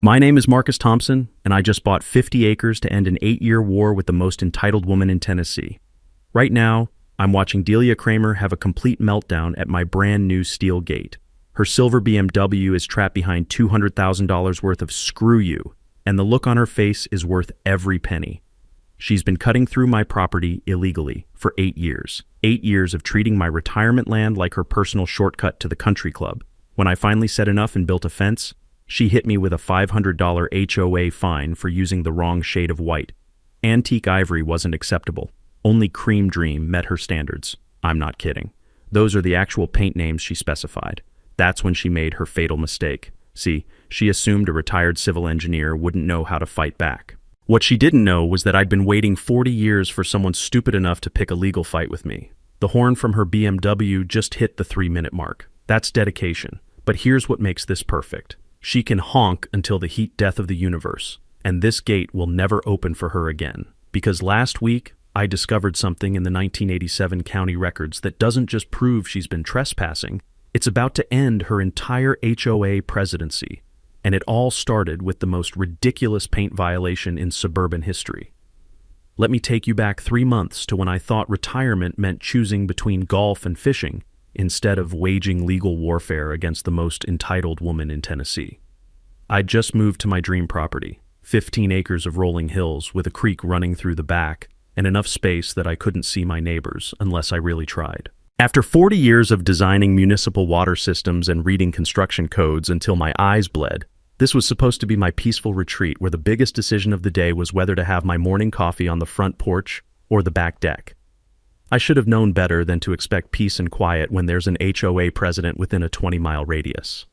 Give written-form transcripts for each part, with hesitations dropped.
My name is Marcus Thompson, and I just bought 50 acres to end an 8-year war with the most entitled woman in Tennessee. Right now, I'm watching Delia Kramer have a complete meltdown at my brand new steel gate. Her silver BMW is trapped behind $200,000 worth of "screw you," and the look on her face is worth every penny. She's been cutting through my property illegally for 8 years. 8 years of treating my retirement land like her personal shortcut to the country club. When I finally said enough and built a fence, she hit me with a $500 HOA fine for using the wrong shade of white. Antique ivory wasn't acceptable. Only Cream Dream met her standards. I'm not kidding. Those are the actual paint names she specified. That's when she made her fatal mistake. See, she assumed a retired civil engineer wouldn't know how to fight back. What she didn't know was that I'd been waiting 40 years for someone stupid enough to pick a legal fight with me. The horn from her BMW just hit the 3-minute mark. That's dedication. But here's what makes this perfect. She can honk until the heat death of the universe, and this gate will never open for her again. Because last week, I discovered something in the 1987 county records that doesn't just prove she's been trespassing, it's about to end her entire HOA presidency. And it all started with the most ridiculous paint violation in suburban history. Let me take you back 3 months to when I thought retirement meant choosing between golf and fishing, instead of waging legal warfare against the most entitled woman in Tennessee. I'd just moved to my dream property, 15 acres of rolling hills with a creek running through the back, and enough space that I couldn't see my neighbors unless I really tried. After 40 years of designing municipal water systems and reading construction codes until my eyes bled, this was supposed to be my peaceful retreat where the biggest decision of the day was whether to have my morning coffee on the front porch or the back deck. I should have known better than to expect peace and quiet when there's an HOA president within a 20-mile radius.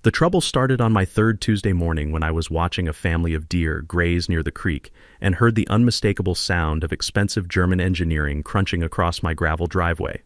The trouble started on my third Tuesday morning when I was watching a family of deer graze near the creek and heard the unmistakable sound of expensive German engineering crunching across my gravel driveway.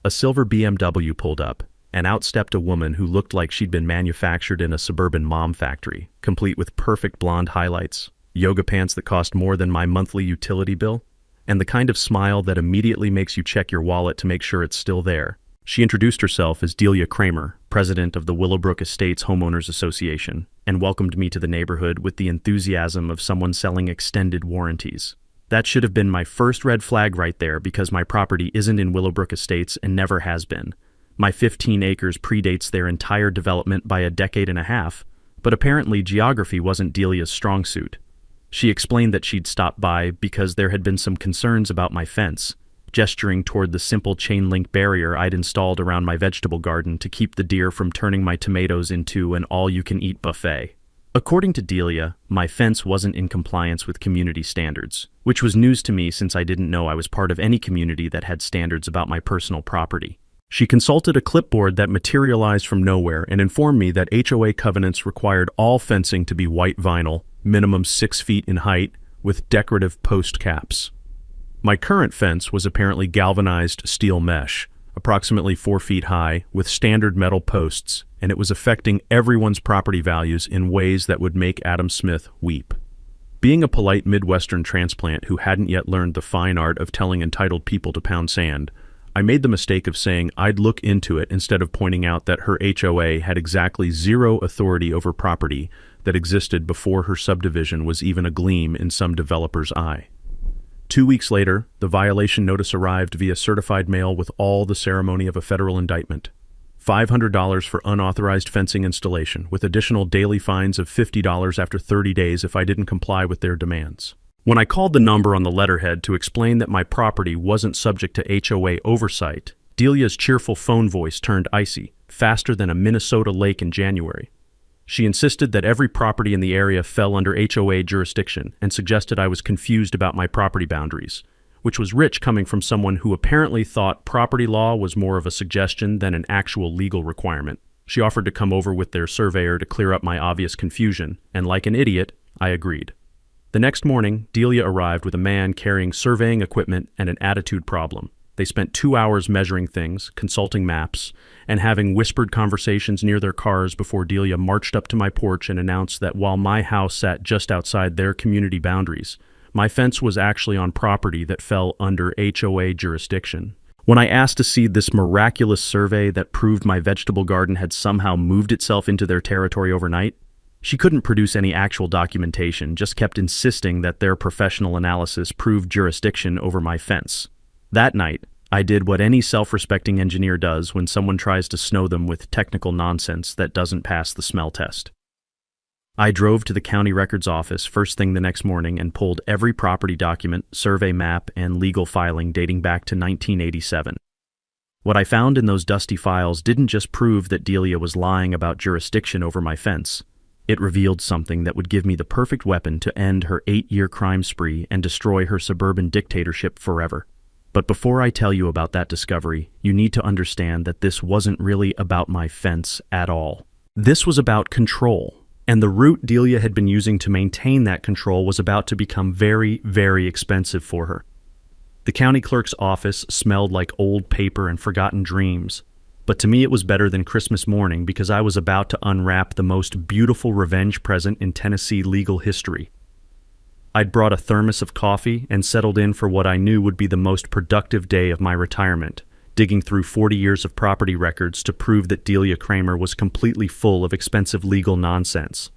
A silver BMW pulled up, and out stepped a woman who looked like she'd been manufactured in a suburban mom factory, complete with perfect blonde highlights, yoga pants that cost more than my monthly utility bill, and the kind of smile that immediately makes you check your wallet to make sure it's still there. She introduced herself as Delia Kramer, president of the Willowbrook Estates Homeowners Association, and welcomed me to the neighborhood with the enthusiasm of someone selling extended warranties. That should have been my first red flag right there because my property isn't in Willowbrook Estates and never has been. My 15 acres predates their entire development by a decade and a half, but apparently geography wasn't Delia's strong suit. She explained that she'd stopped by because there had been some concerns about my fence, gesturing toward the simple chain-link barrier I'd installed around my vegetable garden to keep the deer from turning my tomatoes into an all-you-can-eat buffet. According to Delia, my fence wasn't in compliance with community standards, which was news to me since I didn't know I was part of any community that had standards about my personal property. She consulted a clipboard that materialized from nowhere and informed me that HOA covenants required all fencing to be white vinyl, minimum 6 feet in height, with decorative post caps. My current fence was apparently galvanized steel mesh, approximately 4 feet high, with standard metal posts, and it was affecting everyone's property values in ways that would make Adam Smith weep. Being a polite Midwestern transplant who hadn't yet learned the fine art of telling entitled people to pound sand, I made the mistake of saying I'd look into it instead of pointing out that her HOA had exactly zero authority over property that existed before her subdivision was even a gleam in some developer's eye. 2 weeks later, the violation notice arrived via certified mail with all the ceremony of a federal indictment. $500 for unauthorized fencing installation, with additional daily fines of $50 after 30 days if I didn't comply with their demands. When I called the number on the letterhead to explain that my property wasn't subject to HOA oversight, Delia's cheerful phone voice turned icy, faster than a Minnesota lake in January. She insisted that every property in the area fell under HOA jurisdiction and suggested I was confused about my property boundaries, which was rich coming from someone who apparently thought property law was more of a suggestion than an actual legal requirement. She offered to come over with their surveyor to clear up my obvious confusion, and like an idiot, I agreed. The next morning, Delia arrived with a man carrying surveying equipment and an attitude problem. They spent 2 hours measuring things, consulting maps, and having whispered conversations near their cars before Delia marched up to my porch and announced that while my house sat just outside their community boundaries, my fence was actually on property that fell under HOA jurisdiction. When I asked to see this miraculous survey that proved my vegetable garden had somehow moved itself into their territory overnight, She couldn't produce any actual documentation, just kept insisting that their professional analysis proved jurisdiction over my fence. That night, I did what any self-respecting engineer does when someone tries to snow them with technical nonsense that doesn't pass the smell test. I drove to the county records office first thing the next morning and pulled every property document, survey map, and legal filing dating back to 1987. What I found in those dusty files didn't just prove that Delia was lying about jurisdiction over my fence. It revealed something that would give me the perfect weapon to end her 8-year crime spree and destroy her suburban dictatorship forever. But before I tell you about that discovery, you need to understand that this wasn't really about my fence at all. This was about control, and the route Delia had been using to maintain that control was about to become very, very expensive for her. The county clerk's office smelled like old paper and forgotten dreams. But to me it was better than Christmas morning because I was about to unwrap the most beautiful revenge present in Tennessee legal history. I'd brought a thermos of coffee and settled in for what I knew would be the most productive day of my retirement, digging through 40 years of property records to prove that Delia Kramer was completely full of expensive legal nonsense.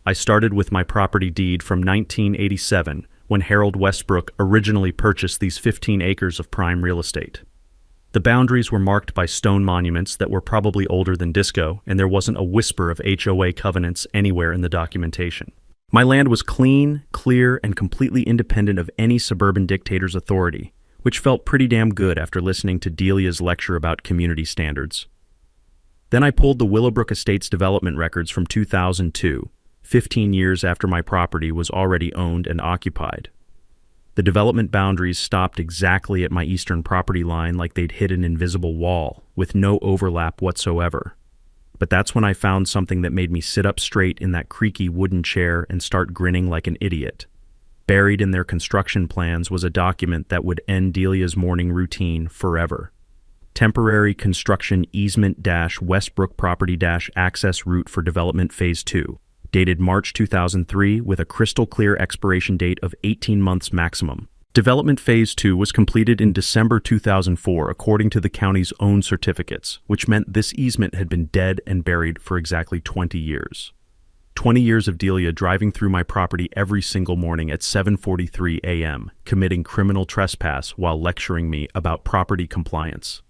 I started with my property deed from 1987, when Harold Westbrook originally purchased these 15 acres of prime real estate. The boundaries were marked by stone monuments that were probably older than disco, and there wasn't a whisper of HOA covenants anywhere in the documentation. My land was clean, clear, and completely independent of any suburban dictator's authority, which felt pretty damn good after listening to Delia's lecture about community standards. Then I pulled the Willowbrook Estates development records from 2002, 15 years after my property was already owned and occupied. The development boundaries stopped exactly at my eastern property line like they'd hit an invisible wall, with no overlap whatsoever. But that's when I found something that made me sit up straight in that creaky wooden chair and start grinning like an idiot. Buried in their construction plans was a document that would end Delia's morning routine forever. Temporary construction easement-Westbrook property-access route for development phase 2. Dated March 2003 with a crystal clear expiration date of 18 months maximum. Development Phase 2 was completed in December 2004 according to the county's own certificates, which meant this easement had been dead and buried for exactly 20 years. 20 years of Delia driving through my property every single morning at 7:43 a.m., committing criminal trespass while lecturing me about property compliance.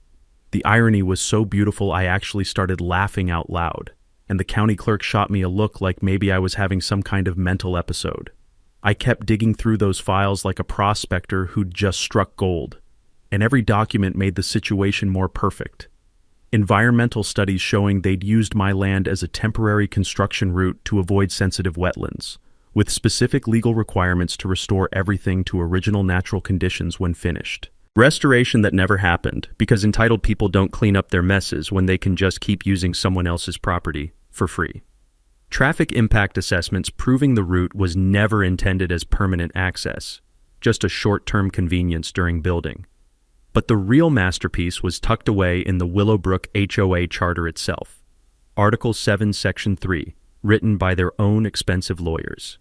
The irony was so beautiful I actually started laughing out loud, and the county clerk shot me a look like maybe I was having some kind of mental episode. I kept digging through those files like a prospector who'd just struck gold, and every document made the situation more perfect. Environmental studies showing they'd used my land as a temporary construction route to avoid sensitive wetlands, with specific legal requirements to restore everything to original natural conditions when finished. Restoration that never happened, because entitled people don't clean up their messes when they can just keep using someone else's property for free. Traffic impact assessments proving the route was never intended as permanent access, just a short-term convenience during building. But the real masterpiece was tucked away in the Willowbrook HOA charter itself. Article 7, Section 3, written by their own expensive lawyers.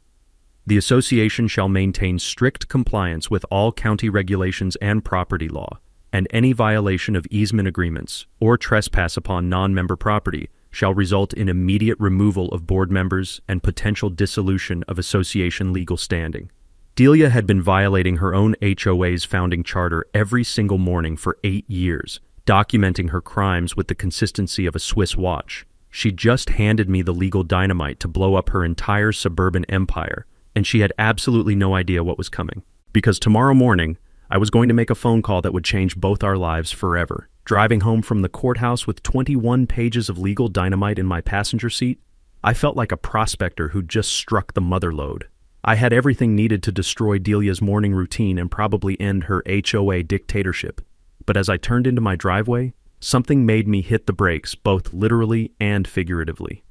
The association shall maintain strict compliance with all county regulations and property law, and any violation of easement agreements or trespass upon non-member property shall result in immediate removal of board members and potential dissolution of association legal standing. Delia had been violating her own HOA's founding charter every single morning for 8 years, documenting her crimes with the consistency of a Swiss watch. She just handed me the legal dynamite to blow up her entire suburban empire, and she had absolutely no idea what was coming. Because tomorrow morning, I was going to make a phone call that would change both our lives forever. Driving home from the courthouse with 21 pages of legal dynamite in my passenger seat, I felt like a prospector who'd just struck the mother lode. I had everything needed to destroy Delia's morning routine and probably end her HOA dictatorship. But as I turned into my driveway, something made me hit the brakes, both literally and figuratively.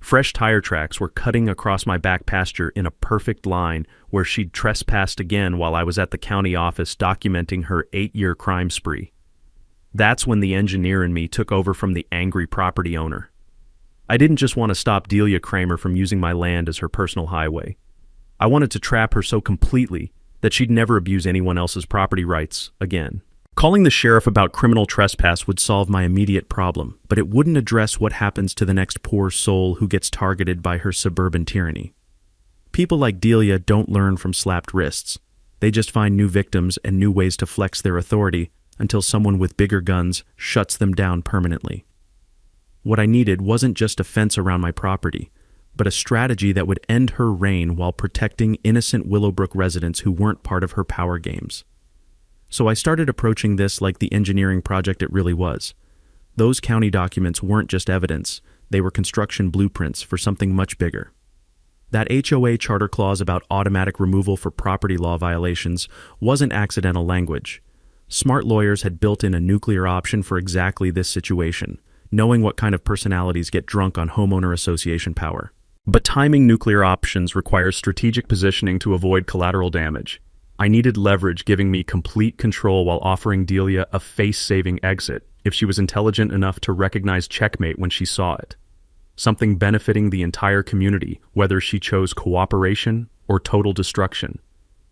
Fresh tire tracks were cutting across my back pasture in a perfect line where she'd trespassed again while I was at the county office documenting her 8-year crime spree. That's when the engineer in me took over from the angry property owner. I didn't just want to stop Delia Kramer from using my land as her personal highway. I wanted to trap her so completely that she'd never abuse anyone else's property rights again. Calling the sheriff about criminal trespass would solve my immediate problem, but it wouldn't address what happens to the next poor soul who gets targeted by her suburban tyranny. People like Delia don't learn from slapped wrists. They just find new victims and new ways to flex their authority until someone with bigger guns shuts them down permanently. What I needed wasn't just a fence around my property, but a strategy that would end her reign while protecting innocent Willowbrook residents who weren't part of her power games. So I started approaching this like the engineering project it really was. Those county documents weren't just evidence, they were construction blueprints for something much bigger. That HOA charter clause about automatic removal for property law violations wasn't accidental language. Smart lawyers had built in a nuclear option for exactly this situation, knowing what kind of personalities get drunk on homeowner association power. But timing nuclear options requires strategic positioning to avoid collateral damage. I needed leverage giving me complete control while offering Delia a face-saving exit if she was intelligent enough to recognize checkmate when she saw it. Something benefiting the entire community, whether she chose cooperation or total destruction.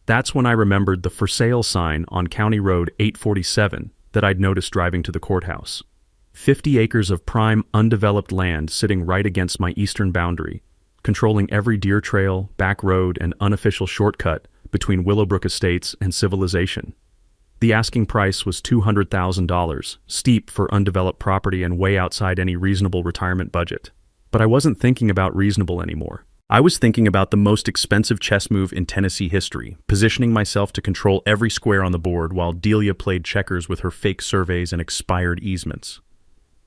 That's when I remembered the for sale sign on County Road 847 that I'd noticed driving to the courthouse. 50 acres of prime undeveloped land sitting right against my eastern boundary, controlling every deer trail, back road, and unofficial shortcut between Willowbrook Estates and civilization. The asking price was $200,000, steep for undeveloped property and way outside any reasonable retirement budget. But I wasn't thinking about reasonable anymore. I was thinking about the most expensive chess move in Tennessee history, positioning myself to control every square on the board while Delia played checkers with her fake surveys and expired easements.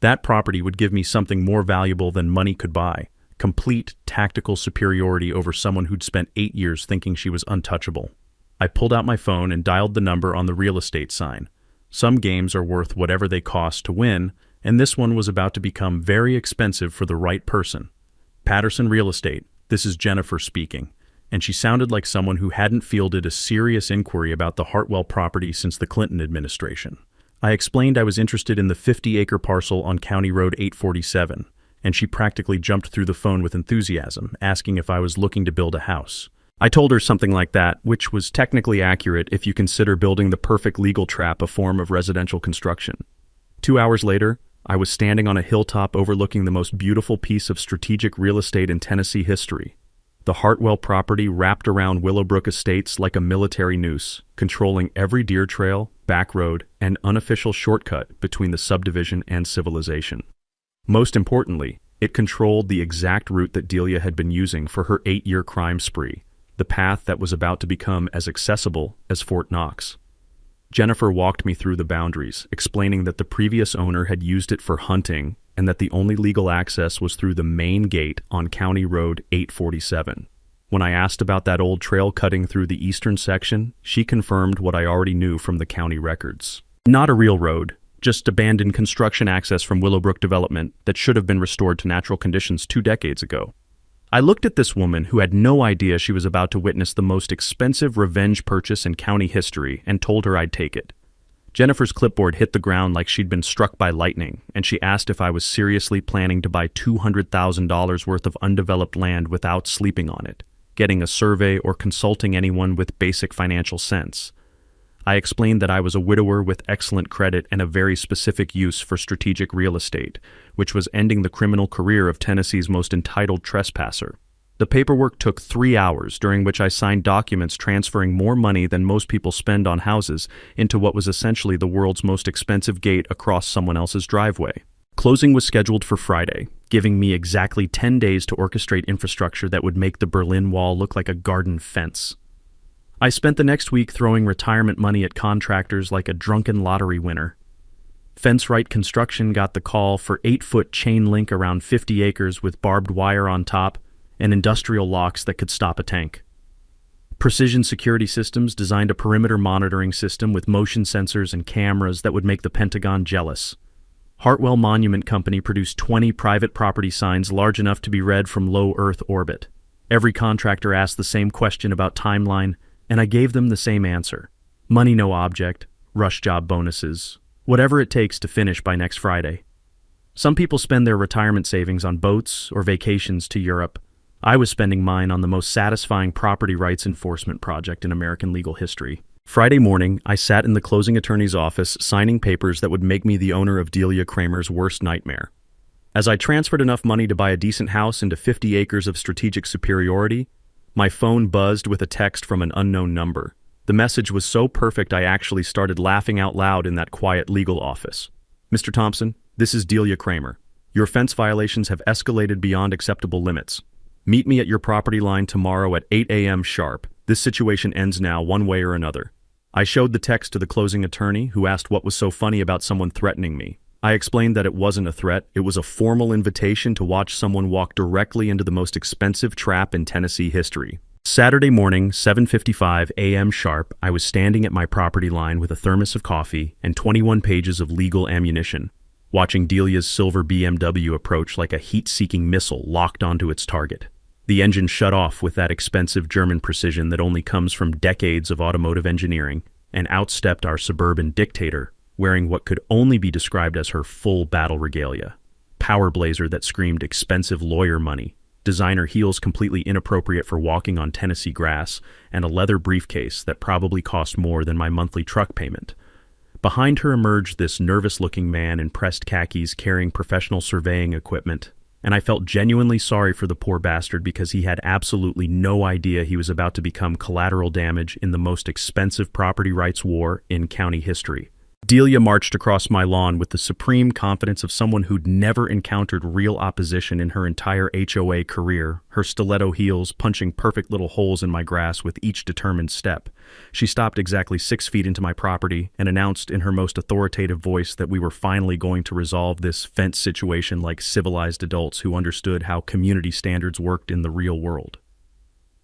That property would give me something more valuable than money could buy: complete tactical superiority over someone who'd spent 8 years thinking she was untouchable. I pulled out my phone and dialed the number on the real estate sign. Some games are worth whatever they cost to win, and this one was about to become very expensive for the right person. Patterson Real Estate, this is Jennifer speaking, and she sounded like someone who hadn't fielded a serious inquiry about the Hartwell property since the Clinton administration. I explained I was interested in the 50-acre parcel on County Road 847, and she practically jumped through the phone with enthusiasm, asking if I was looking to build a house. I told her something like that, which was technically accurate if you consider building the perfect legal trap a form of residential construction. 2 hours later, I was standing on a hilltop overlooking the most beautiful piece of strategic real estate in Tennessee history. The Hartwell property wrapped around Willowbrook Estates like a military noose, controlling every deer trail, back road, and unofficial shortcut between the subdivision and civilization. Most importantly, it controlled the exact route that Delia had been using for her 8-year crime spree, the path that was about to become as accessible as Fort Knox. Jennifer walked me through the boundaries, explaining that the previous owner had used it for hunting and that the only legal access was through the main gate on County Road 847. When I asked about that old trail cutting through the eastern section, she confirmed what I already knew from the county records. Not a real road, just abandoned construction access from Willowbrook development that should have been restored to natural conditions 2 decades ago. I looked at this woman who had no idea she was about to witness the most expensive revenge purchase in county history and told her I'd take it. Jennifer's clipboard hit the ground like she'd been struck by lightning, and she asked if I was seriously planning to buy $200,000 worth of undeveloped land without sleeping on it, getting a survey, or consulting anyone with basic financial sense. I explained that I was a widower with excellent credit and a very specific use for strategic real estate, which was ending the criminal career of Tennessee's most entitled trespasser. The paperwork took 3 hours, during which I signed documents transferring more money than most people spend on houses into what was essentially the world's most expensive gate across someone else's driveway. Closing was scheduled for Friday, giving me exactly 10 days to orchestrate infrastructure that would make the Berlin Wall look like a garden fence. I spent the next week throwing retirement money at contractors like a drunken lottery winner. Fence Right Construction got the call for 8-foot chain link around 50 acres with barbed wire on top and industrial locks that could stop a tank. Precision Security Systems designed a perimeter monitoring system with motion sensors and cameras that would make the Pentagon jealous. Hartwell Monument Company produced 20 private property signs large enough to be read from low Earth orbit. Every contractor asked the same question about timeline, and I gave them the same answer. Money no object, rush job bonuses, whatever it takes to finish by next Friday. Some people spend their retirement savings on boats or vacations to Europe. I was spending mine on the most satisfying property rights enforcement project in American legal history. Friday morning, I sat in the closing attorney's office signing papers that would make me the owner of Delia Kramer's worst nightmare. As I transferred enough money to buy a decent house into 50 acres of strategic superiority, my phone buzzed with a text from an unknown number. The message was so perfect I actually started laughing out loud in that quiet legal office. "Mr. Thompson, this is Delia Kramer. Your fence violations have escalated beyond acceptable limits. Meet me at your property line tomorrow at 8 a.m. sharp. This situation ends now one way or another." I showed the text to the closing attorney, who asked what was so funny about someone threatening me. I explained that it wasn't a threat, it was a formal invitation to watch someone walk directly into the most expensive trap in Tennessee history. Saturday morning, 7:55 a.m. sharp, I was standing at my property line with a thermos of coffee and 21 pages of legal ammunition, watching Delia's silver BMW approach like a heat-seeking missile locked onto its target. The engine shut off with that expensive German precision that only comes from decades of automotive engineering, and outstepped our suburban dictator, wearing what could only be described as her full battle regalia. Power blazer that screamed expensive lawyer money, designer heels completely inappropriate for walking on Tennessee grass, and a leather briefcase that probably cost more than my monthly truck payment. Behind her emerged this nervous-looking man in pressed khakis carrying professional surveying equipment, and I felt genuinely sorry for the poor bastard because he had absolutely no idea he was about to become collateral damage in the most expensive property rights war in county history. Delia marched across my lawn with the supreme confidence of someone who'd never encountered real opposition in her entire HOA career, her stiletto heels punching perfect little holes in my grass with each determined step. She stopped exactly 6 feet into my property and announced in her most authoritative voice that we were finally going to resolve this fence situation like civilized adults who understood how community standards worked in the real world.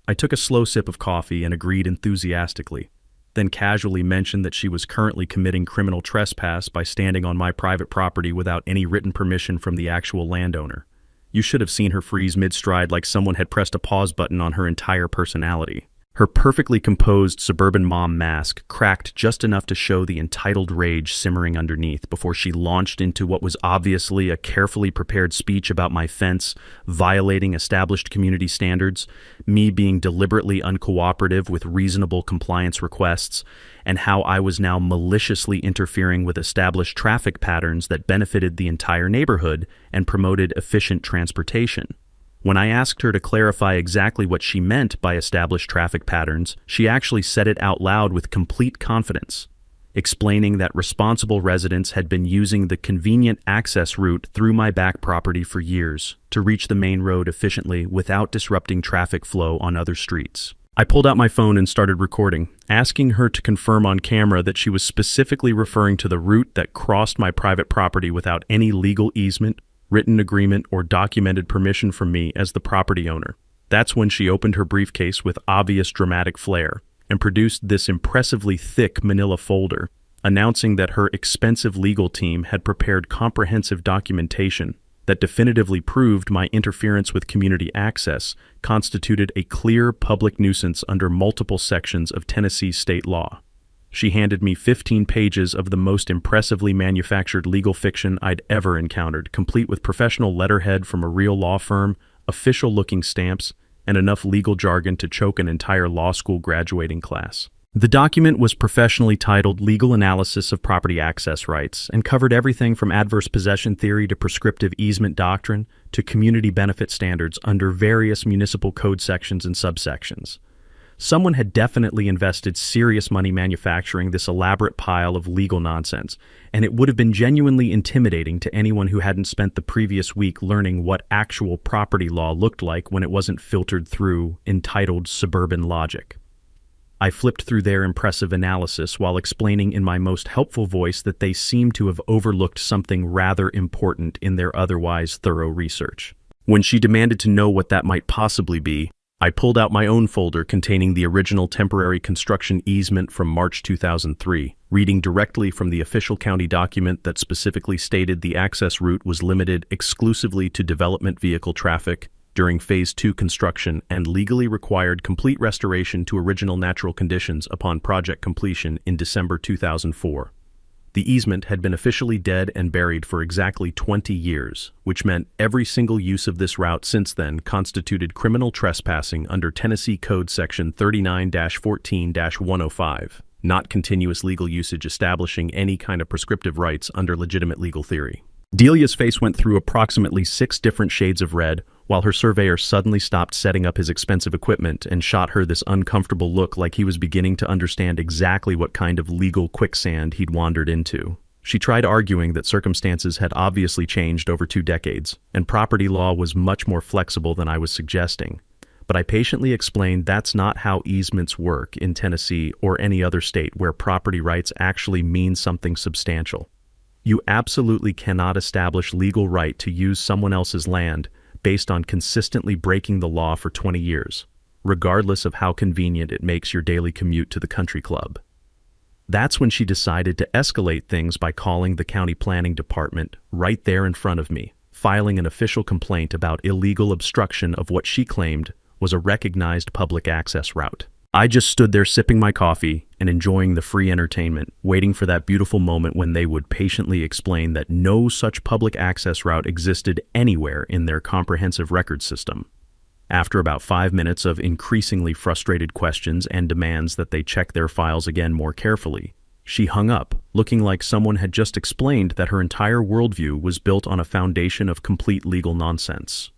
I took a slow sip of coffee and agreed enthusiastically, then casually mentioned that she was currently committing criminal trespass by standing on my private property without any written permission from the actual landowner. You should have seen her freeze mid-stride like someone had pressed a pause button on her entire personality. Her perfectly composed suburban mom mask cracked just enough to show the entitled rage simmering underneath before she launched into what was obviously a carefully prepared speech about my fence violating established community standards, me being deliberately uncooperative with reasonable compliance requests, and how I was now maliciously interfering with established traffic patterns that benefited the entire neighborhood and promoted efficient transportation. When I asked her to clarify exactly what she meant by established traffic patterns, she actually said it out loud with complete confidence, explaining that responsible residents had been using the convenient access route through my back property for years to reach the main road efficiently without disrupting traffic flow on other streets. I pulled out my phone and started recording, asking her to confirm on camera that she was specifically referring to the route that crossed my private property without any legal easement, written agreement, or documented permission from me as the property owner. That's when she opened her briefcase with obvious dramatic flair and produced this impressively thick manila folder, announcing that her expensive legal team had prepared comprehensive documentation that definitively proved my interference with community access constituted a clear public nuisance under multiple sections of Tennessee state law. She handed me 15 pages of the most impressively manufactured legal fiction I'd ever encountered, complete with professional letterhead from a real law firm, official-looking stamps, and enough legal jargon to choke an entire law school graduating class. The document was professionally titled Legal Analysis of Property Access Rights and covered everything from adverse possession theory to prescriptive easement doctrine to community benefit standards under various municipal code sections and subsections. Someone had definitely invested serious money manufacturing this elaborate pile of legal nonsense, and it would have been genuinely intimidating to anyone who hadn't spent the previous week learning what actual property law looked like when it wasn't filtered through entitled suburban logic. I flipped through their impressive analysis while explaining in my most helpful voice that they seemed to have overlooked something rather important in their otherwise thorough research. When she demanded to know what that might possibly be, I pulled out my own folder containing the original temporary construction easement from March 2003, reading directly from the official county document that specifically stated the access route was limited exclusively to development vehicle traffic during Phase 2 construction and legally required complete restoration to original natural conditions upon project completion in December 2004. The easement had been officially dead and buried for exactly 20 years, which meant every single use of this route since then constituted criminal trespassing under Tennessee Code Section 39-14-105. not continuous legal usage establishing any kind of prescriptive rights under legitimate legal theory. Delia's face went through approximately 6 different shades of red, while her surveyor suddenly stopped setting up his expensive equipment and shot her this uncomfortable look like he was beginning to understand exactly what kind of legal quicksand he'd wandered into. She tried arguing that circumstances had obviously changed over 2 decades, and property law was much more flexible than I was suggesting. But I patiently explained that's not how easements work in Tennessee or any other state where property rights actually mean something substantial. You absolutely cannot establish legal right to use someone else's land based on consistently breaking the law for 20 years, regardless of how convenient it makes your daily commute to the country club. That's when she decided to escalate things by calling the county planning department right there in front of me, filing an official complaint about illegal obstruction of what she claimed was a recognized public access route. I just stood there sipping my coffee and enjoying the free entertainment, waiting for that beautiful moment when they would patiently explain that no such public access route existed anywhere in their comprehensive record system. After about 5 minutes of increasingly frustrated questions and demands that they check their files again more carefully, she hung up, looking like someone had just explained that her entire worldview was built on a foundation of complete legal nonsense.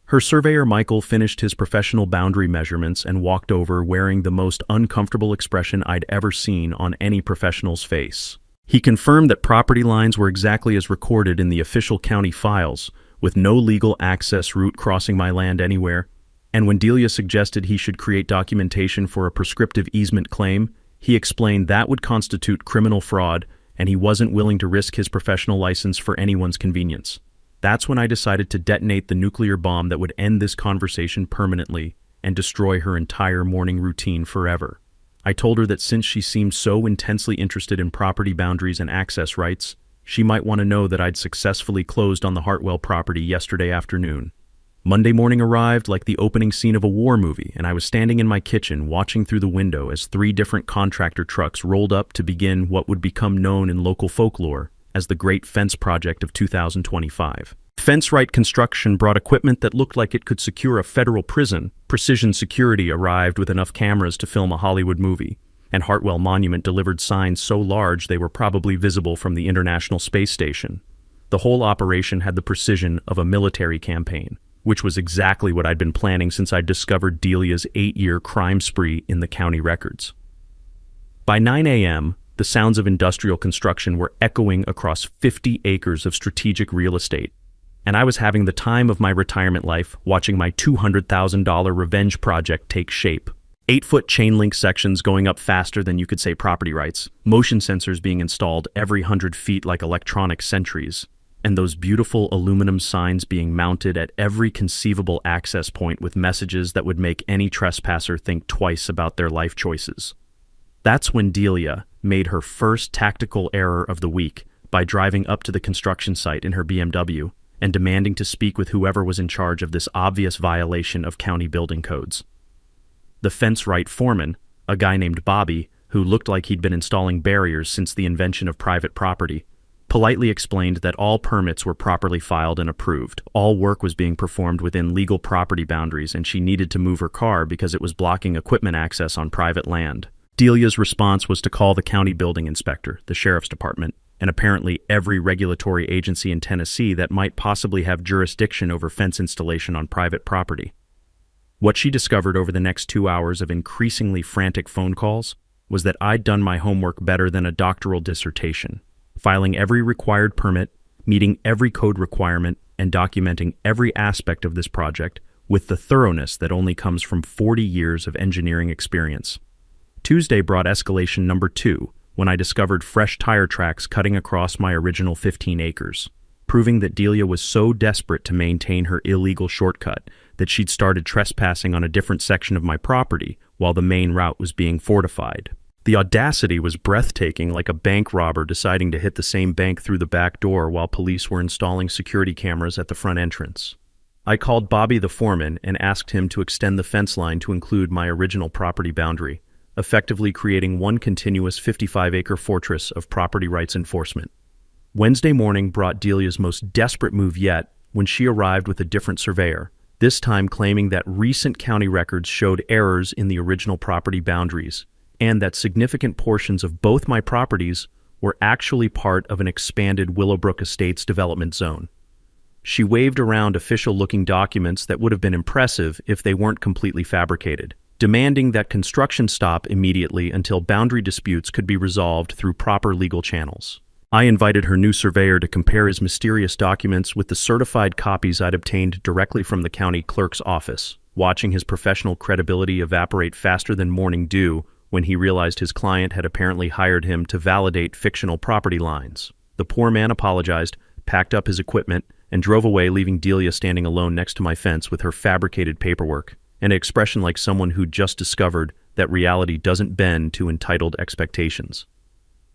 Her surveyor Michael finished his professional boundary measurements and walked over wearing the most uncomfortable expression I'd ever seen on any professional's face. He confirmed that property lines were exactly as recorded in the official county files, with no legal access route crossing my land anywhere, and when Delia suggested he should create documentation for a prescriptive easement claim, he explained that would constitute criminal fraud and he wasn't willing to risk his professional license for anyone's convenience. That's when I decided to detonate the nuclear bomb that would end this conversation permanently and destroy her entire morning routine forever. I told her that since she seemed so intensely interested in property boundaries and access rights, she might want to know that I'd successfully closed on the Hartwell property yesterday afternoon. Monday morning arrived like the opening scene of a war movie, and I was standing in my kitchen watching through the window as 3 different contractor trucks rolled up to begin what would become known in local folklore as the Great Fence Project of 2025. Fence Right Construction brought equipment that looked like it could secure a federal prison. Precision Security arrived with enough cameras to film a Hollywood movie. And Hartwell Monument delivered signs so large they were probably visible from the International Space Station. The whole operation had the precision of a military campaign, which was exactly what I'd been planning since I'd discovered Delia's 8-year crime spree in the county records. By 9 a.m., the sounds of industrial construction were echoing across 50 acres of strategic real estate, and I was having the time of my retirement life watching my $200,000 revenge project take shape. 8-foot chain link sections going up faster than you could say property rights, motion sensors being installed every 100 feet like electronic sentries, and those beautiful aluminum signs being mounted at every conceivable access point with messages that would make any trespasser think twice about their life choices. That's when Delia made her first tactical error of the week by driving up to the construction site in her BMW and demanding to speak with whoever was in charge of this obvious violation of county building codes. The fence right foreman, a guy named Bobby, who looked like he'd been installing barriers since the invention of private property, politely explained that all permits were properly filed and approved. All work was being performed within legal property boundaries, and she needed to move her car because it was blocking equipment access on private land. Delia's response was to call the county building inspector, the sheriff's department, and apparently every regulatory agency in Tennessee that might possibly have jurisdiction over fence installation on private property. What she discovered over the next 2 hours of increasingly frantic phone calls was that I'd done my homework better than a doctoral dissertation, filing every required permit, meeting every code requirement, and documenting every aspect of this project with the thoroughness that only comes from 40 years of engineering experience. Tuesday brought escalation number 2, when I discovered fresh tire tracks cutting across my original 15 acres, proving that Delia was so desperate to maintain her illegal shortcut that she'd started trespassing on a different section of my property while the main route was being fortified. The audacity was breathtaking, like a bank robber deciding to hit the same bank through the back door while police were installing security cameras at the front entrance. I called Bobby the foreman and asked him to extend the fence line to include my original property boundary, effectively creating one continuous 55-acre fortress of property rights enforcement. Wednesday morning brought Delia's most desperate move yet when she arrived with a different surveyor, this time claiming that recent county records showed errors in the original property boundaries, and that significant portions of both my properties were actually part of an expanded Willowbrook Estates development zone. She waved around official-looking documents that would have been impressive if they weren't completely fabricated, demanding that construction stop immediately until boundary disputes could be resolved through proper legal channels. I invited her new surveyor to compare his mysterious documents with the certified copies I'd obtained directly from the county clerk's office, watching his professional credibility evaporate faster than morning dew when he realized his client had apparently hired him to validate fictional property lines. The poor man apologized, packed up his equipment, and drove away, leaving Delia standing alone next to my fence with her fabricated paperwork, an expression like someone who'd just discovered that reality doesn't bend to entitled expectations.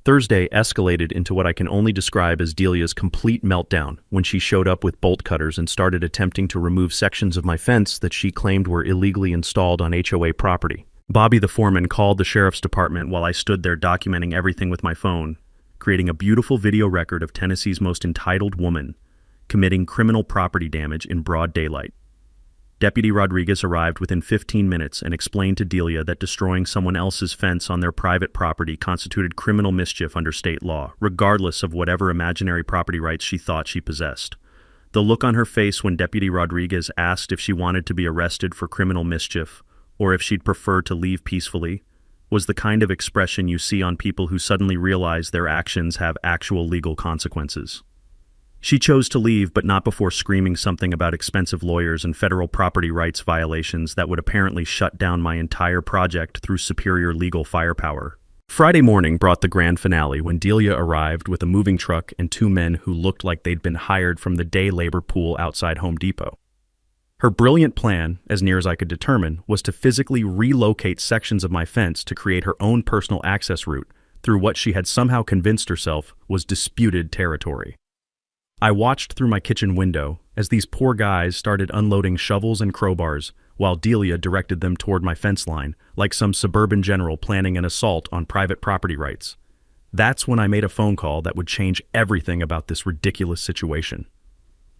Thursday escalated into what I can only describe as Delia's complete meltdown when she showed up with bolt cutters and started attempting to remove sections of my fence that she claimed were illegally installed on HOA property. Bobby the foreman called the sheriff's department while I stood there documenting everything with my phone, creating a beautiful video record of Tennessee's most entitled woman committing criminal property damage in broad daylight. Deputy Rodriguez arrived within 15 minutes and explained to Delia that destroying someone else's fence on their private property constituted criminal mischief under state law, regardless of whatever imaginary property rights she thought she possessed. The look on her face when Deputy Rodriguez asked if she wanted to be arrested for criminal mischief, or if she'd prefer to leave peacefully, was the kind of expression you see on people who suddenly realize their actions have actual legal consequences. She chose to leave, but not before screaming something about expensive lawyers and federal property rights violations that would apparently shut down my entire project through superior legal firepower. Friday morning brought the grand finale when Delia arrived with a moving truck and two men who looked like they'd been hired from the day labor pool outside Home Depot. Her brilliant plan, as near as I could determine, was to physically relocate sections of my fence to create her own personal access route through what she had somehow convinced herself was disputed territory. I watched through my kitchen window as these poor guys started unloading shovels and crowbars while Delia directed them toward my fence line like some suburban general planning an assault on private property rights. That's when I made a phone call that would change everything about this ridiculous situation.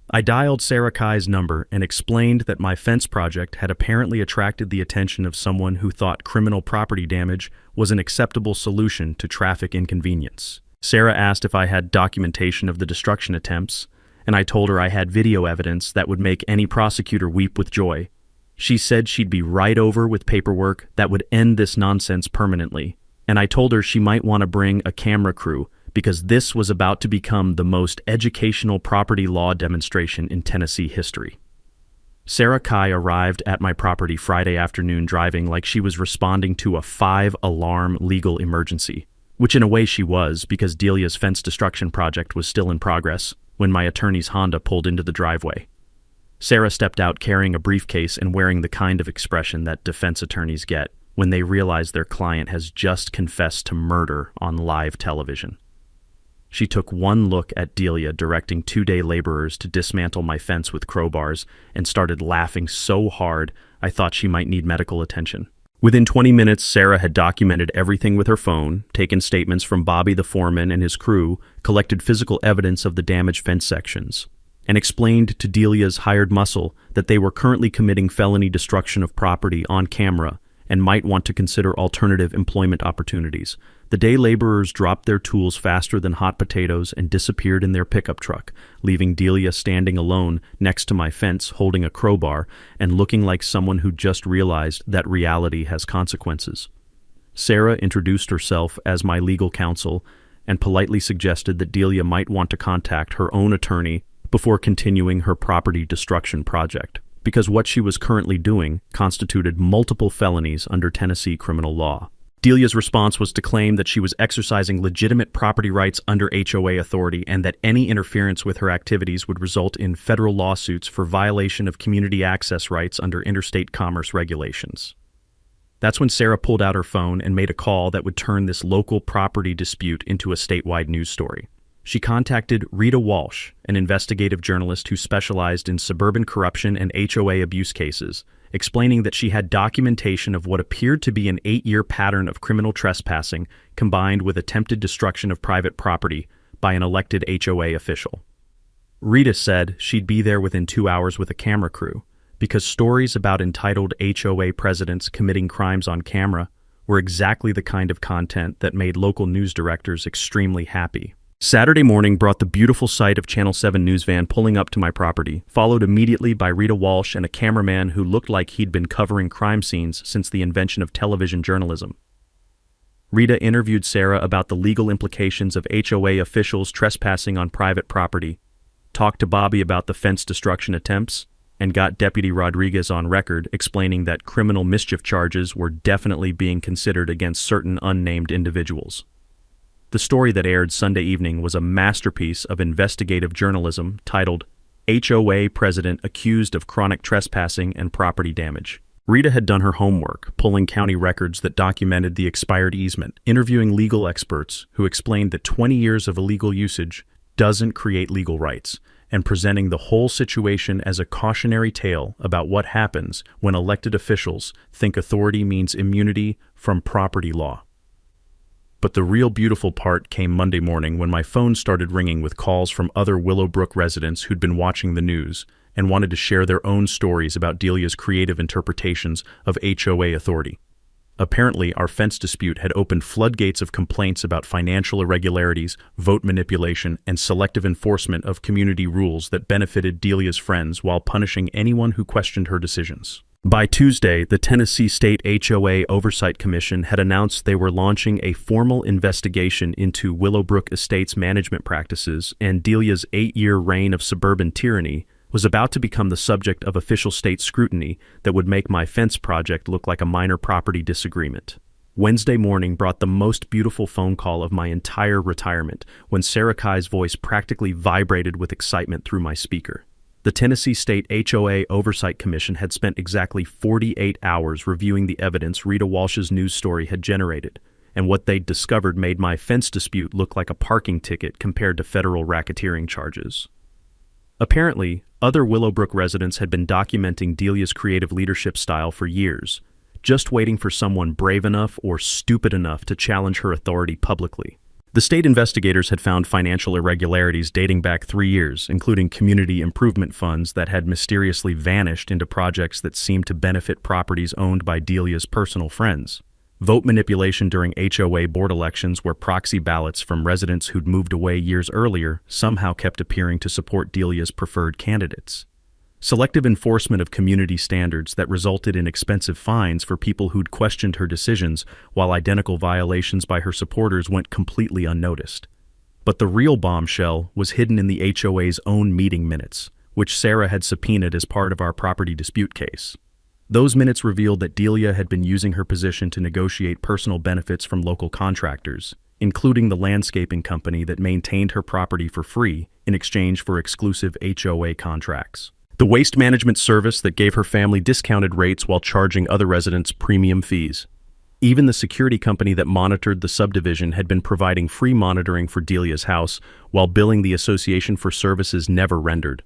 I dialed Sarah Kai's number and explained that my fence project had apparently attracted the attention of someone who thought criminal property damage was an acceptable solution to traffic inconvenience. Sarah asked if I had documentation of the destruction attempts, and I told her I had video evidence that would make any prosecutor weep with joy. She said she'd be right over with paperwork that would end this nonsense permanently, and I told her she might want to bring a camera crew because this was about to become the most educational property law demonstration in Tennessee history. Sarah Kai arrived at my property Friday afternoon driving like she was responding to a 5-alarm legal emergency, which in a way she was because Delia's fence destruction project was still in progress when my attorney's Honda pulled into the driveway. Sarah stepped out carrying a briefcase and wearing the kind of expression that defense attorneys get when they realize their client has just confessed to murder on live television. She took one look at Delia directing 2-day laborers to dismantle my fence with crowbars and started laughing so hard I thought she might need medical attention. Within 20 minutes, Sarah had documented everything with her phone, taken statements from Bobby the foreman and his crew, collected physical evidence of the damaged fence sections, and explained to Delia's hired muscle that they were currently committing felony destruction of property on camera and might want to consider alternative employment opportunities. The day laborers dropped their tools faster than hot potatoes and disappeared in their pickup truck, leaving Delia standing alone next to my fence holding a crowbar and looking like someone who just realized that reality has consequences. Sarah introduced herself as my legal counsel and politely suggested that Delia might want to contact her own attorney before continuing her property destruction project, because what she was currently doing constituted multiple felonies under Tennessee criminal law. Delia's response was to claim that she was exercising legitimate property rights under HOA authority and that any interference with her activities would result in federal lawsuits for violation of community access rights under interstate commerce regulations. That's when Sarah pulled out her phone and made a call that would turn this local property dispute into a statewide news story. She contacted Rita Walsh, an investigative journalist who specialized in suburban corruption and HOA abuse cases, explaining that she had documentation of what appeared to be an 8-year pattern of criminal trespassing combined with attempted destruction of private property by an elected HOA official. Rita said she'd be there within 2 hours with a camera crew because stories about entitled HOA presidents committing crimes on camera were exactly the kind of content that made local news directors extremely happy. Saturday morning brought the beautiful sight of Channel 7 news van pulling up to my property, followed immediately by Rita Walsh and a cameraman who looked like he'd been covering crime scenes since the invention of television journalism. Rita interviewed Sarah about the legal implications of HOA officials trespassing on private property, talked to Bobby about the fence destruction attempts, and got Deputy Rodriguez on record explaining that criminal mischief charges were definitely being considered against certain unnamed individuals. The story that aired Sunday evening was a masterpiece of investigative journalism titled HOA President Accused of Chronic Trespassing and Property Damage. Rita had done her homework, pulling county records that documented the expired easement, interviewing legal experts who explained that 20 years of illegal usage doesn't create legal rights, and presenting the whole situation as a cautionary tale about what happens when elected officials think authority means immunity from property law. But the real beautiful part came Monday morning when my phone started ringing with calls from other Willowbrook residents who'd been watching the news and wanted to share their own stories about Delia's creative interpretations of HOA authority. Apparently, our fence dispute had opened floodgates of complaints about financial irregularities, vote manipulation, and selective enforcement of community rules that benefited Delia's friends while punishing anyone who questioned her decisions. By Tuesday, the Tennessee State HOA Oversight Commission had announced they were launching a formal investigation into Willowbrook Estates management practices, and Delia's 8-year reign of suburban tyranny was about to become the subject of official state scrutiny that would make my fence project look like a minor property disagreement. Wednesday morning brought the most beautiful phone call of my entire retirement when Sarah Kai's voice practically vibrated with excitement through my speaker. The Tennessee State HOA Oversight Commission had spent exactly 48 hours reviewing the evidence Rita Walsh's news story had generated, and what they'd discovered made my fence dispute look like a parking ticket compared to federal racketeering charges. Apparently, other Willowbrook residents had been documenting Delia's creative leadership style for years, just waiting for someone brave enough or stupid enough to challenge her authority publicly. The state investigators had found financial irregularities dating back 3 years, including community improvement funds that had mysteriously vanished into projects that seemed to benefit properties owned by Delia's personal friends. Vote manipulation during HOA board elections where proxy ballots from residents who'd moved away years earlier somehow kept appearing to support Delia's preferred candidates. Selective enforcement of community standards that resulted in expensive fines for people who'd questioned her decisions, while identical violations by her supporters went completely unnoticed. But the real bombshell was hidden in the HOA's own meeting minutes, which Sarah had subpoenaed as part of our property dispute case. Those minutes revealed that Delia had been using her position to negotiate personal benefits from local contractors, including the landscaping company that maintained her property for free in exchange for exclusive HOA contracts. The waste management service that gave her family discounted rates while charging other residents premium fees. Even the security company that monitored the subdivision had been providing free monitoring for Delia's house while billing the association for services never rendered.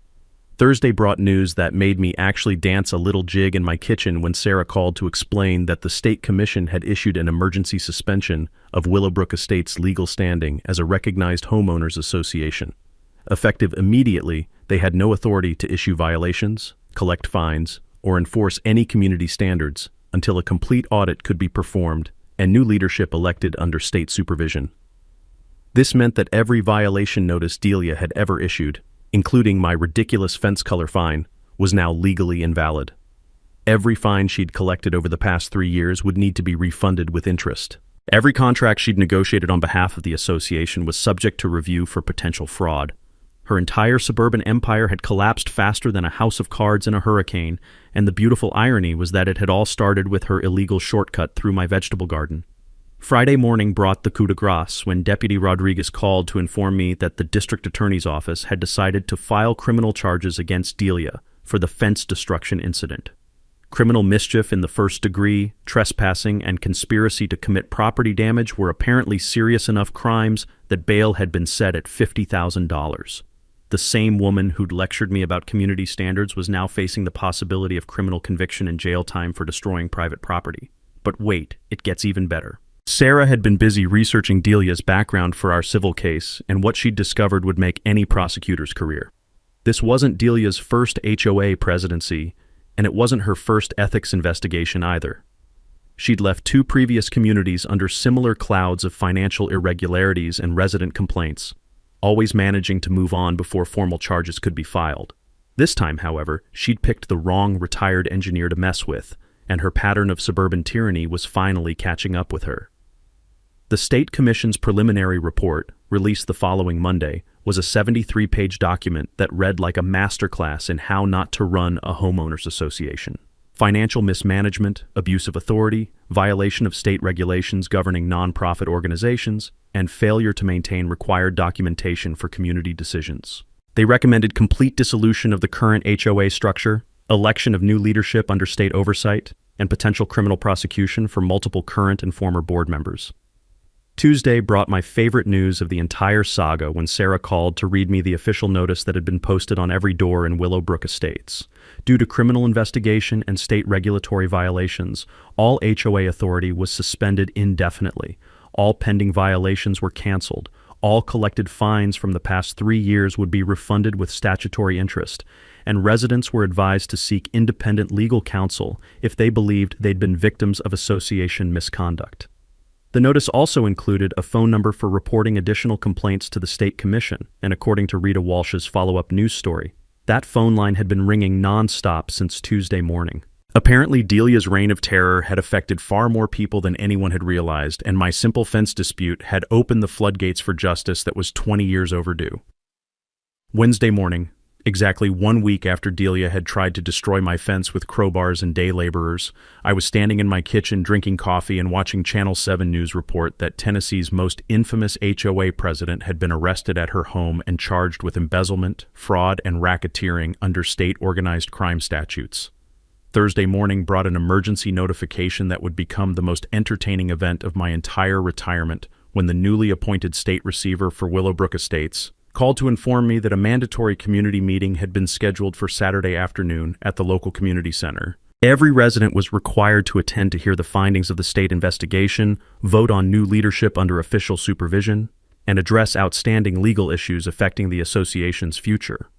Thursday brought news that made me actually dance a little jig in my kitchen when Sarah called to explain that the state commission had issued an emergency suspension of Willowbrook Estates' legal standing as a recognized homeowners association. Effective immediately, they had no authority to issue violations, collect fines, or enforce any community standards until a complete audit could be performed and new leadership elected under state supervision. This meant that every violation notice Delia had ever issued, including my ridiculous fence color fine, was now legally invalid. Every fine she'd collected over the past 3 years would need to be refunded with interest. Every contract she'd negotiated on behalf of the association was subject to review for potential fraud. Her entire suburban empire had collapsed faster than a house of cards in a hurricane, and the beautiful irony was that it had all started with her illegal shortcut through my vegetable garden. Friday morning brought the coup de grace when Deputy Rodriguez called to inform me that the district attorney's office had decided to file criminal charges against Delia for the fence destruction incident. Criminal mischief in the first degree, trespassing, and conspiracy to commit property damage were apparently serious enough crimes that bail had been set at $50,000. The same woman who'd lectured me about community standards was now facing the possibility of criminal conviction and jail time for destroying private property. But wait, it gets even better. Sarah had been busy researching Delia's background for our civil case, and what she'd discovered would make any prosecutor's career. This wasn't Delia's first HOA presidency, and it wasn't her first ethics investigation either. She'd left 2 previous communities under similar clouds of financial irregularities and resident complaints, always managing to move on before formal charges could be filed. This time, however, she'd picked the wrong retired engineer to mess with, and her pattern of suburban tyranny was finally catching up with her. The State Commission's preliminary report, released the following Monday, was a 73-page document that read like a masterclass in how not to run a homeowners association. Financial mismanagement, abuse of authority, violation of state regulations governing nonprofit organizations, and failure to maintain required documentation for community decisions. They recommended complete dissolution of the current HOA structure, election of new leadership under state oversight, and potential criminal prosecution for multiple current and former board members. Tuesday brought my favorite news of the entire saga when Sarah called to read me the official notice that had been posted on every door in Willowbrook Estates. Due to criminal investigation and state regulatory violations, all HOA authority was suspended indefinitely. All pending violations were canceled. All collected fines from the past 3 years would be refunded with statutory interest, and residents were advised to seek independent legal counsel if they believed they'd been victims of association misconduct. The notice also included a phone number for reporting additional complaints to the State Commission, and according to Rita Walsh's follow-up news story, that phone line had been ringing non-stop since Tuesday morning. Apparently, Delia's reign of terror had affected far more people than anyone had realized, and my simple fence dispute had opened the floodgates for justice that was 20 years overdue. Wednesday morning, exactly 1 week after Delia had tried to destroy my fence with crowbars and day laborers, I was standing in my kitchen drinking coffee and watching Channel 7 News report that Tennessee's most infamous HOA president had been arrested at her home and charged with embezzlement, fraud, and racketeering under state organized crime statutes. Thursday morning brought an emergency notification that would become the most entertaining event of my entire retirement when the newly appointed state receiver for Willowbrook Estates called to inform me that a mandatory community meeting had been scheduled for Saturday afternoon at the local community center. Every resident was required to attend to hear the findings of the state investigation, vote on new leadership under official supervision, and address outstanding legal issues affecting the association's future.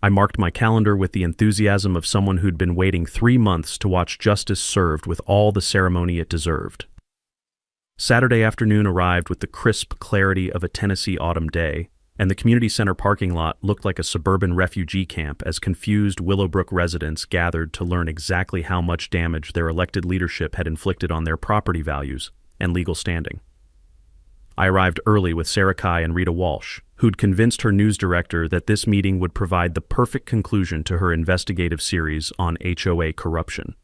I marked my calendar with the enthusiasm of someone who'd been waiting 3 months to watch justice served with all the ceremony it deserved. Saturday afternoon arrived with the crisp clarity of a Tennessee autumn day, and the community center parking lot looked like a suburban refugee camp as confused Willowbrook residents gathered to learn exactly how much damage their elected leadership had inflicted on their property values and legal standing. I arrived early with Sarah Kai and Rita Walsh, who'd convinced her news director that this meeting would provide the perfect conclusion to her investigative series on HOA corruption.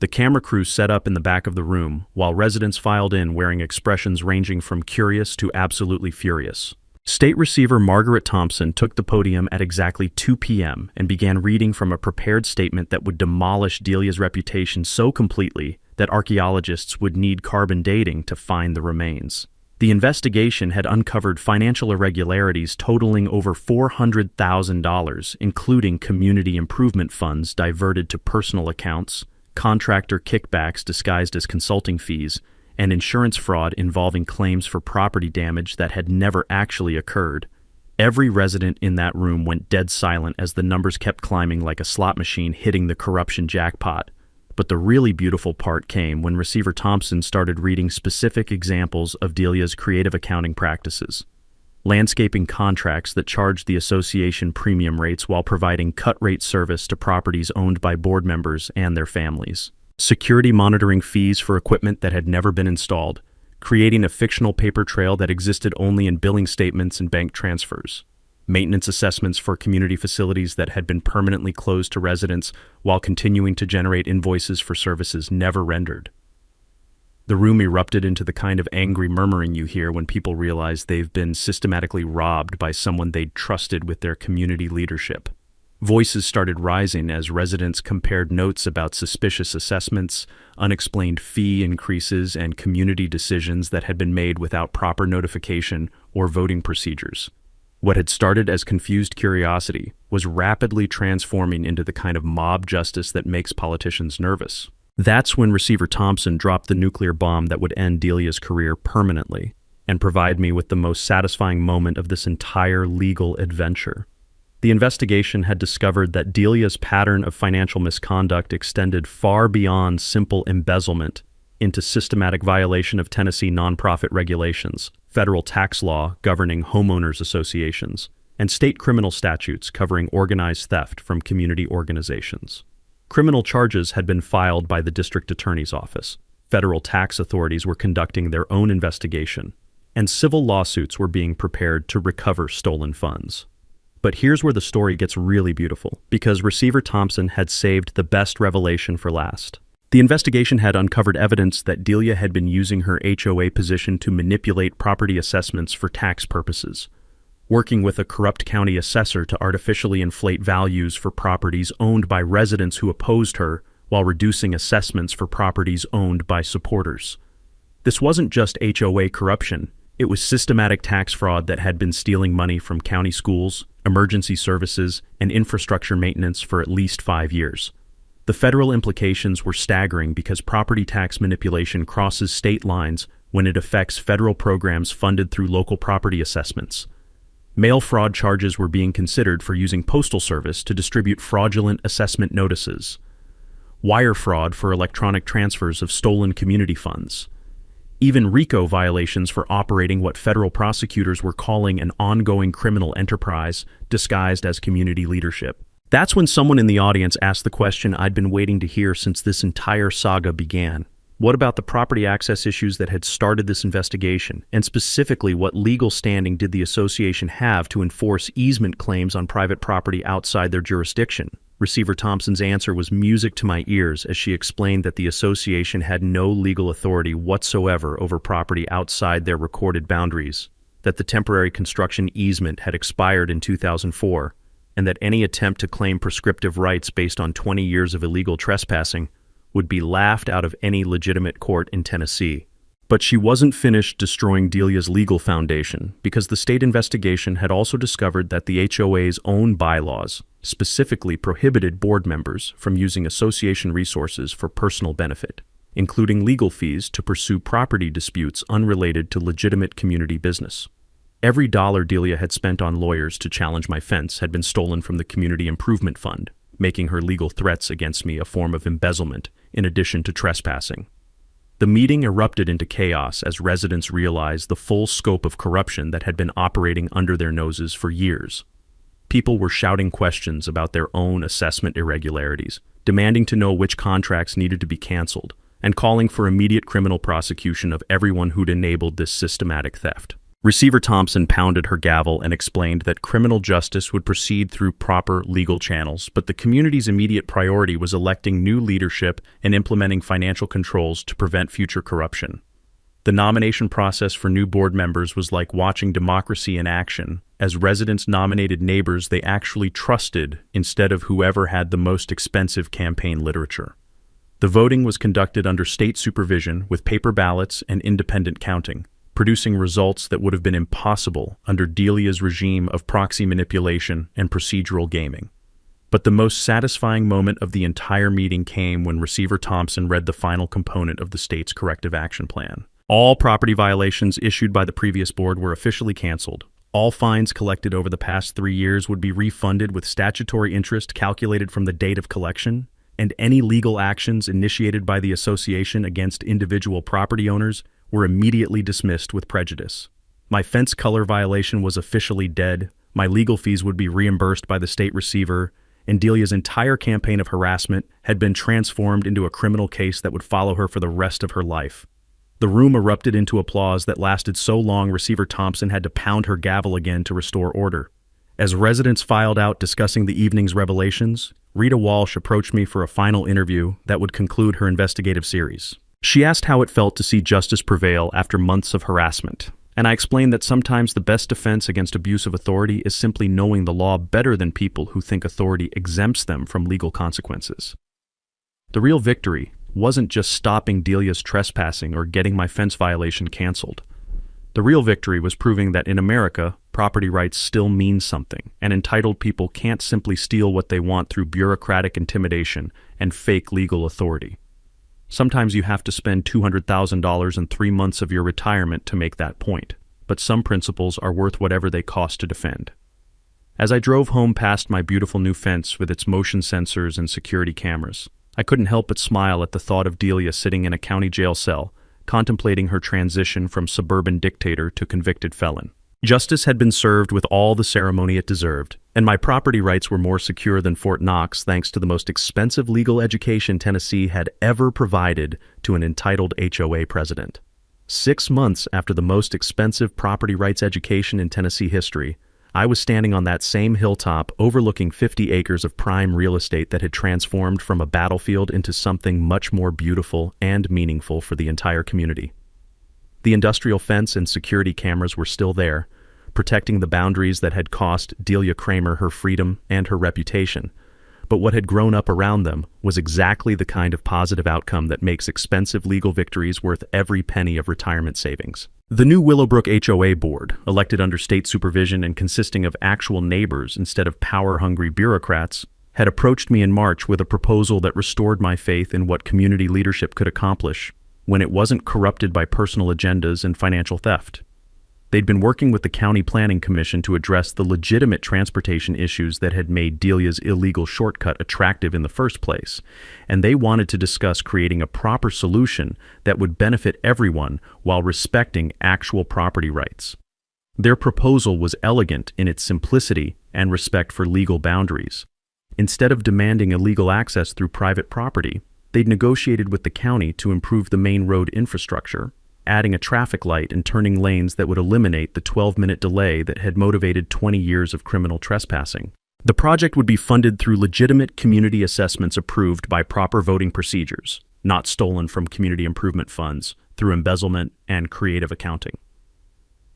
The camera crew set up in the back of the room, while residents filed in wearing expressions ranging from curious to absolutely furious. State Receiver Margaret Thompson took the podium at exactly 2 p.m. and began reading from a prepared statement that would demolish Delia's reputation so completely that archaeologists would need carbon dating to find the remains. The investigation had uncovered financial irregularities totaling over $400,000, including community improvement funds diverted to personal accounts, contractor kickbacks disguised as consulting fees, and insurance fraud involving claims for property damage that had never actually occurred. Every resident in that room went dead silent as the numbers kept climbing like a slot machine hitting the corruption jackpot. But the really beautiful part came when Receiver Thompson started reading specific examples of Delia's creative accounting practices. Landscaping contracts that charged the association premium rates while providing cut-rate service to properties owned by board members and their families. Security monitoring fees for equipment that had never been installed, creating a fictional paper trail that existed only in billing statements and bank transfers. Maintenance assessments for community facilities that had been permanently closed to residents while continuing to generate invoices for services never rendered. The room erupted into the kind of angry murmuring you hear when people realize they've been systematically robbed by someone they'd trusted with their community leadership. Voices started rising as residents compared notes about suspicious assessments, unexplained fee increases, and community decisions that had been made without proper notification or voting procedures. What had started as confused curiosity was rapidly transforming into the kind of mob justice that makes politicians nervous. That's when Receiver Thompson dropped the nuclear bomb that would end Delia's career permanently and provide me with the most satisfying moment of this entire legal adventure. The investigation had discovered that Delia's pattern of financial misconduct extended far beyond simple embezzlement into systematic violation of Tennessee nonprofit regulations, federal tax law governing homeowners associations, and state criminal statutes covering organized theft from community organizations. Criminal charges had been filed by the district attorney's office. Federal tax authorities were conducting their own investigation, and civil lawsuits were being prepared to recover stolen funds. But here's where the story gets really beautiful, because Receiver Thompson had saved the best revelation for last. The investigation had uncovered evidence that Delia had been using her HOA position to manipulate property assessments for tax purposes, working with a corrupt county assessor to artificially inflate values for properties owned by residents who opposed her while reducing assessments for properties owned by supporters. This wasn't just HOA corruption, it was systematic tax fraud that had been stealing money from county schools, emergency services, and infrastructure maintenance for at least 5 years. The federal implications were staggering because property tax manipulation crosses state lines when it affects federal programs funded through local property assessments. Mail fraud charges were being considered for using postal service to distribute fraudulent assessment notices, wire fraud for electronic transfers of stolen community funds, even RICO violations for operating what federal prosecutors were calling an ongoing criminal enterprise disguised as community leadership. That's when someone in the audience asked the question I'd been waiting to hear since this entire saga began. What about the property access issues that had started this investigation, and specifically what legal standing did the association have to enforce easement claims on private property outside their jurisdiction? Receiver Thompson's answer was music to my ears as she explained that the association had no legal authority whatsoever over property outside their recorded boundaries, that the temporary construction easement had expired in 2004, and that any attempt to claim prescriptive rights based on 20 years of illegal trespassing would be laughed out of any legitimate court in Tennessee. But she wasn't finished destroying Delia's legal foundation, because the state investigation had also discovered that the HOA's own bylaws specifically prohibited board members from using association resources for personal benefit, including legal fees to pursue property disputes unrelated to legitimate community business. Every dollar Delia had spent on lawyers to challenge my fence had been stolen from the Community Improvement Fund, making her legal threats against me a form of embezzlement in addition to trespassing. The meeting erupted into chaos as residents realized the full scope of corruption that had been operating under their noses for years. People were shouting questions about their own assessment irregularities, demanding to know which contracts needed to be canceled, and calling for immediate criminal prosecution of everyone who'd enabled this systematic theft. Receiver Thompson pounded her gavel and explained that criminal justice would proceed through proper legal channels, but the community's immediate priority was electing new leadership and implementing financial controls to prevent future corruption. The nomination process for new board members was like watching democracy in action, as residents nominated neighbors they actually trusted instead of whoever had the most expensive campaign literature. The voting was conducted under state supervision with paper ballots and independent counting, producing results that would have been impossible under Delia's regime of proxy manipulation and procedural gaming. But the most satisfying moment of the entire meeting came when Receiver Thompson read the final component of the state's corrective action plan. All property violations issued by the previous board were officially canceled. All fines collected over the past 3 years would be refunded with statutory interest calculated from the date of collection, and any legal actions initiated by the association against individual property owners were immediately dismissed with prejudice. My fence color violation was officially dead, my legal fees would be reimbursed by the state receiver, and Delia's entire campaign of harassment had been transformed into a criminal case that would follow her for the rest of her life. The room erupted into applause that lasted so long Receiver Thompson had to pound her gavel again to restore order. As residents filed out discussing the evening's revelations, Rita Walsh approached me for a final interview that would conclude her investigative series. She asked how it felt to see justice prevail after months of harassment, and I explained that sometimes the best defense against abuse of authority is simply knowing the law better than people who think authority exempts them from legal consequences. The real victory wasn't just stopping Delia's trespassing or getting my fence violation canceled. The real victory was proving that in America, property rights still mean something, and entitled people can't simply steal what they want through bureaucratic intimidation and fake legal authority. Sometimes you have to spend $200,000 in 3 months of your retirement to make that point, but some principles are worth whatever they cost to defend. As I drove home past my beautiful new fence with its motion sensors and security cameras, I couldn't help but smile at the thought of Delia sitting in a county jail cell, contemplating her transition from suburban dictator to convicted felon. Justice had been served with all the ceremony it deserved, and my property rights were more secure than Fort Knox thanks to the most expensive legal education Tennessee had ever provided to an entitled HOA president. 6 months after the most expensive property rights education in Tennessee history, I was standing on that same hilltop overlooking 50 acres of prime real estate that had transformed from a battlefield into something much more beautiful and meaningful for the entire community. The industrial fence and security cameras were still there, protecting the boundaries that had cost Delia Kramer her freedom and her reputation. But what had grown up around them was exactly the kind of positive outcome that makes expensive legal victories worth every penny of retirement savings. The new Willowbrook HOA board, elected under state supervision and consisting of actual neighbors instead of power-hungry bureaucrats, had approached me in March with a proposal that restored my faith in what community leadership could accomplish when it wasn't corrupted by personal agendas and financial theft. They'd been working with the County Planning Commission to address the legitimate transportation issues that had made Delia's illegal shortcut attractive in the first place, and they wanted to discuss creating a proper solution that would benefit everyone while respecting actual property rights. Their proposal was elegant in its simplicity and respect for legal boundaries. Instead of demanding illegal access through private property, they'd negotiated with the county to improve the main road infrastructure, adding a traffic light and turning lanes that would eliminate the 12-minute delay that had motivated 20 years of criminal trespassing. The project would be funded through legitimate community assessments approved by proper voting procedures, not stolen from community improvement funds through embezzlement and creative accounting.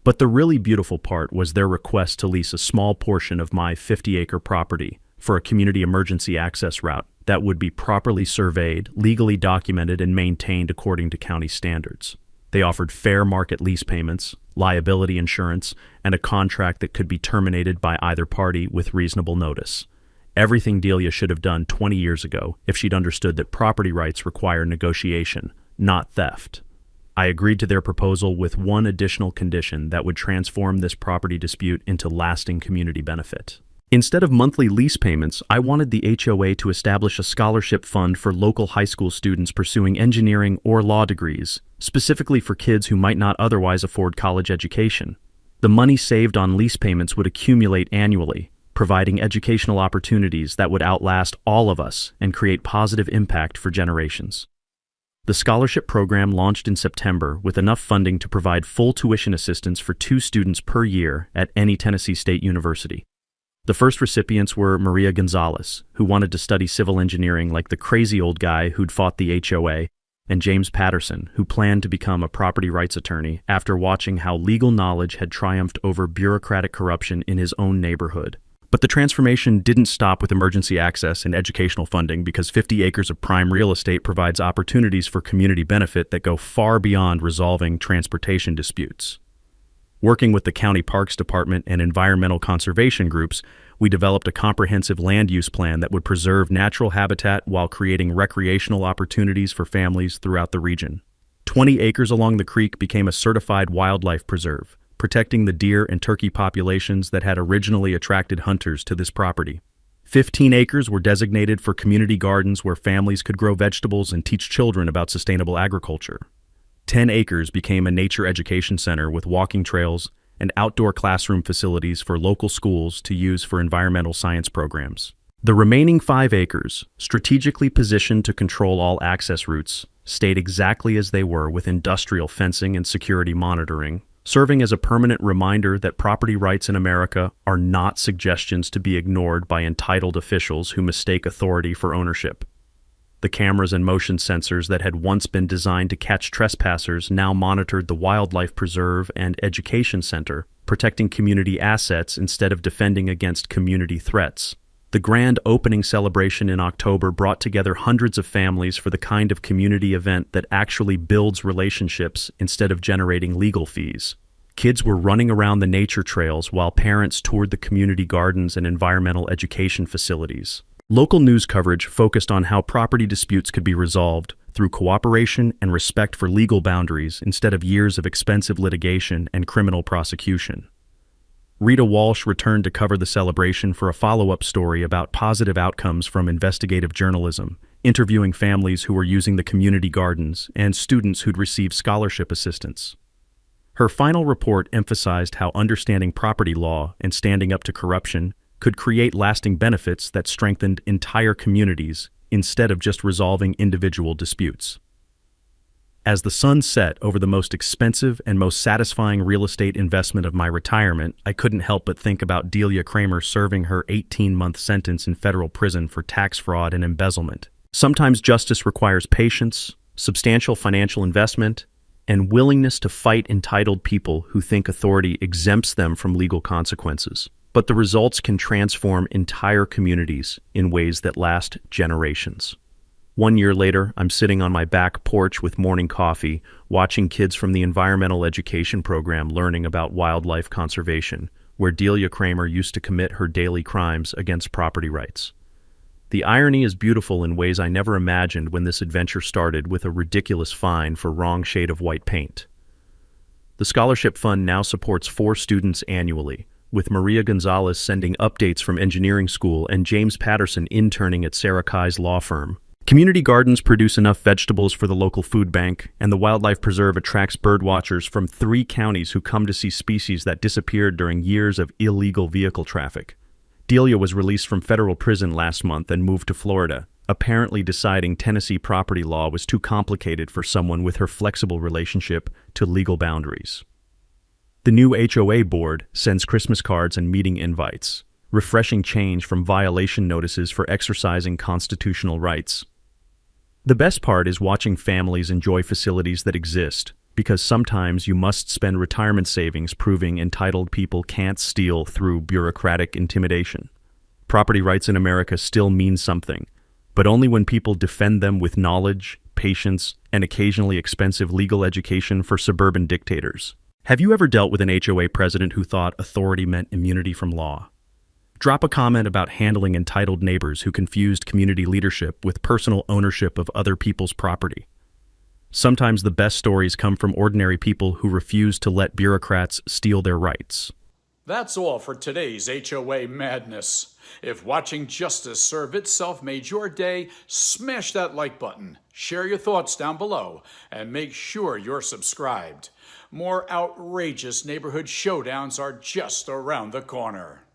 But the really beautiful part was their request to lease a small portion of my 50-acre property for a community emergency access route that would be properly surveyed, legally documented, and maintained according to county standards. They offered fair market lease payments, liability insurance, and a contract that could be terminated by either party with reasonable notice. Everything Delia should have done 20 years ago if she'd understood that property rights require negotiation, not theft. I agreed to their proposal with one additional condition that would transform this property dispute into lasting community benefit. Instead of monthly lease payments, I wanted the HOA to establish a scholarship fund for local high school students pursuing engineering or law degrees, specifically for kids who might not otherwise afford college education. The money saved on lease payments would accumulate annually, providing educational opportunities that would outlast all of us and create positive impact for generations. The scholarship program launched in September with enough funding to provide full tuition assistance for 2 students per year at any Tennessee State University. The first recipients were Maria Gonzalez, who wanted to study civil engineering like the crazy old guy who'd fought the HOA, and James Patterson, who planned to become a property rights attorney after watching how legal knowledge had triumphed over bureaucratic corruption in his own neighborhood. But the transformation didn't stop with emergency access and educational funding because 50 acres of prime real estate provides opportunities for community benefit that go far beyond resolving transportation disputes. Working with the County Parks Department and environmental conservation groups, we developed a comprehensive land use plan that would preserve natural habitat while creating recreational opportunities for families throughout the region. 20 acres along the creek became a certified wildlife preserve, protecting the deer and turkey populations that had originally attracted hunters to this property. 15 acres were designated for community gardens where families could grow vegetables and teach children about sustainable agriculture. 10 acres became a nature education center with walking trails and outdoor classroom facilities for local schools to use for environmental science programs. The remaining 5 acres, strategically positioned to control all access routes, stayed exactly as they were with industrial fencing and security monitoring, serving as a permanent reminder that property rights in America are not suggestions to be ignored by entitled officials who mistake authority for ownership. The cameras and motion sensors that had once been designed to catch trespassers now monitored the wildlife preserve and education center, protecting community assets instead of defending against community threats. The grand opening celebration in October brought together hundreds of families for the kind of community event that actually builds relationships instead of generating legal fees. Kids were running around the nature trails while parents toured the community gardens and environmental education facilities. Local news coverage focused on how property disputes could be resolved through cooperation and respect for legal boundaries instead of years of expensive litigation and criminal prosecution. Rita Walsh returned to cover the celebration for a follow-up story about positive outcomes from investigative journalism, interviewing families who were using the community gardens and students who'd received scholarship assistance. Her final report emphasized how understanding property law and standing up to corruption could create lasting benefits that strengthened entire communities instead of just resolving individual disputes. As the sun set over the most expensive and most satisfying real estate investment of my retirement, I couldn't help but think about Delia Kramer serving her 18-month sentence in federal prison for tax fraud and embezzlement. Sometimes justice requires patience, substantial financial investment, and willingness to fight entitled people who think authority exempts them from legal consequences. But the results can transform entire communities in ways that last generations. 1 year later, I'm sitting on my back porch with morning coffee, watching kids from the environmental education program learning about wildlife conservation, where Delia Kramer used to commit her daily crimes against property rights. The irony is beautiful in ways I never imagined when this adventure started with a ridiculous fine for wrong shade of white paint. The scholarship fund now supports 4 students annually, with Maria Gonzalez sending updates from engineering school and James Patterson interning at Sarah Kai's law firm. Community gardens produce enough vegetables for the local food bank, and the wildlife preserve attracts birdwatchers from 3 counties who come to see species that disappeared during years of illegal vehicle traffic. Delia was released from federal prison last month and moved to Florida, apparently deciding Tennessee property law was too complicated for someone with her flexible relationship to legal boundaries. The new HOA board sends Christmas cards and meeting invites, refreshing change from violation notices for exercising constitutional rights. The best part is watching families enjoy facilities that exist, because sometimes you must spend retirement savings proving entitled people can't steal through bureaucratic intimidation. Property rights in America still mean something, but only when people defend them with knowledge, patience, and occasionally expensive legal education for suburban dictators. Have you ever dealt with an HOA president who thought authority meant immunity from law? Drop a comment about handling entitled neighbors who confused community leadership with personal ownership of other people's property. Sometimes the best stories come from ordinary people who refuse to let bureaucrats steal their rights. That's all for today's HOA Madness. If watching justice serve itself made your day, smash that like button, share your thoughts down below, and make sure you're subscribed. More outrageous neighborhood showdowns are just around the corner.